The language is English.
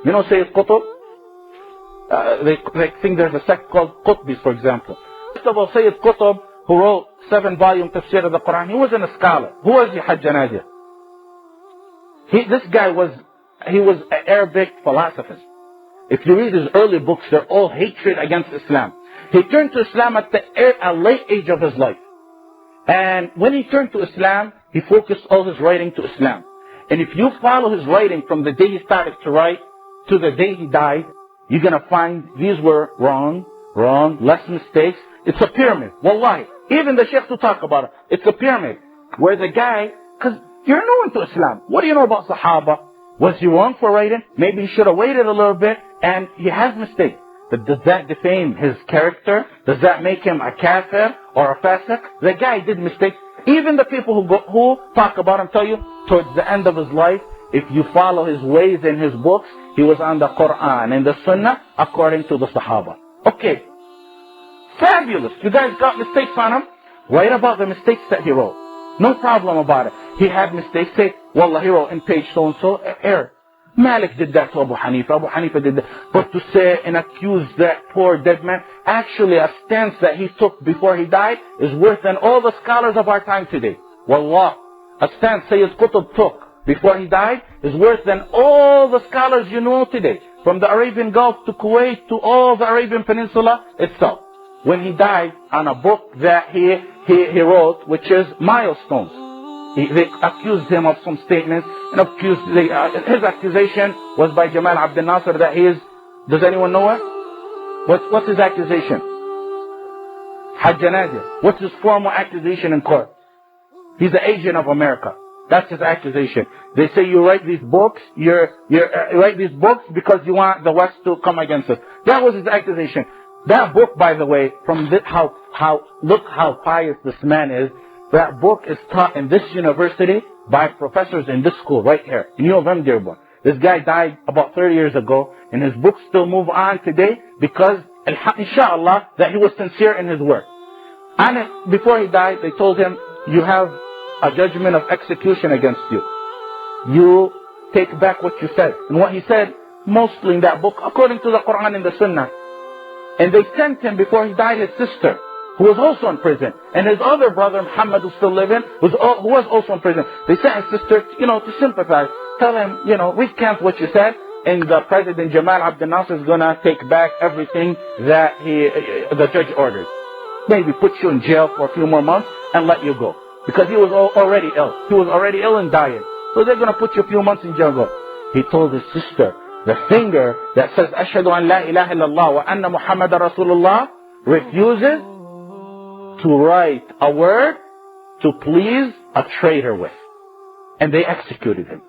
You know Sejjid Qutb? They think there's a sect called Qutbis, for example. First of all, Sejjid Qutb, who wrote 7-volume tafsir of the Quran, he wasn't a scholar. Who was he, Hajj Nadia? This guy was an Arabic philosophist. If you read his early books, they're all hatred against Islam. He turned to Islam at a late age of his life. And when he turned to Islam, he focused all his writing to Islam. And if you follow his writing from the day he started to write to the day he died, you're going to find these were wrong, less mistakes. It's a pyramid. Wallahi. Even the Sheikh to talk about it. It's a pyramid. Where the guy, because you're new into Islam. What do you know about Sahaba? Was he wrong for writing? Maybe he should have waited a little bit. And he has mistakes. But does that defame his character? Does that make him a kafir or a fasiq? The guy did mistakes. Even the people who talk about him tell you, towards the end of his life, if you follow his ways in his books, he was on the Quran and the Sunnah according to the Sahaba. Okay. Fabulous. You guys got mistakes on him? Write about the mistakes that he wrote. No problem about it. He had mistakes. Say, Wallah, he wrote in page so-and-so, error. Malik did that to Abu Hanifa. Abu Hanifa did that. But to say and accuse that poor dead man, actually a stance that he took before he died is worse than all the scholars of our time today. Wallah. A stance Sayyid Qutb took before he died is worse than all the scholars you know today. From the Arabian Gulf to Kuwait to all the Arabian Peninsula itself. When he died on a book that he wrote, which is Milestones. They accused him of some statements and his accusation was by Jamal Abdel Nasser that he is, does anyone know it? What's his accusation? Hajj Nadia. What's his formal accusation in court? He's an agent of America. That's his accusation. They say you write these books, you write these books because you want the West to come against us. That was his accusation. That book, by the way, from this, look how pious this man is. That book is taught in this university by professors in this school right here, in U of M, Dearborn. This guy died about 30 years ago, and his books still move on today because, inshallah, that he was sincere in his work. And before he died, they told him, you have a judgment of execution against you. You take back what you said. And what he said, mostly in that book, according to the Quran and the Sunnah. And they sent him, before he died, his sister, who was also in prison. And his other brother, Muhammad, who's still living, who was also in prison. They sent his sister, to sympathize. Tell him, recant what you said. And the President Jamal Abdel Nasser is going to take back everything that the judge ordered. Maybe put you in jail for a few more months and let you go. Because he was already ill. He was already ill and dying. So they're going to put you a few months in jail. He told his sister, the finger that says, Ashhadu an la ilaha illallah wa anna Muhammad Rasulullah, refuses to write a word to please a traitor with. And they executed him.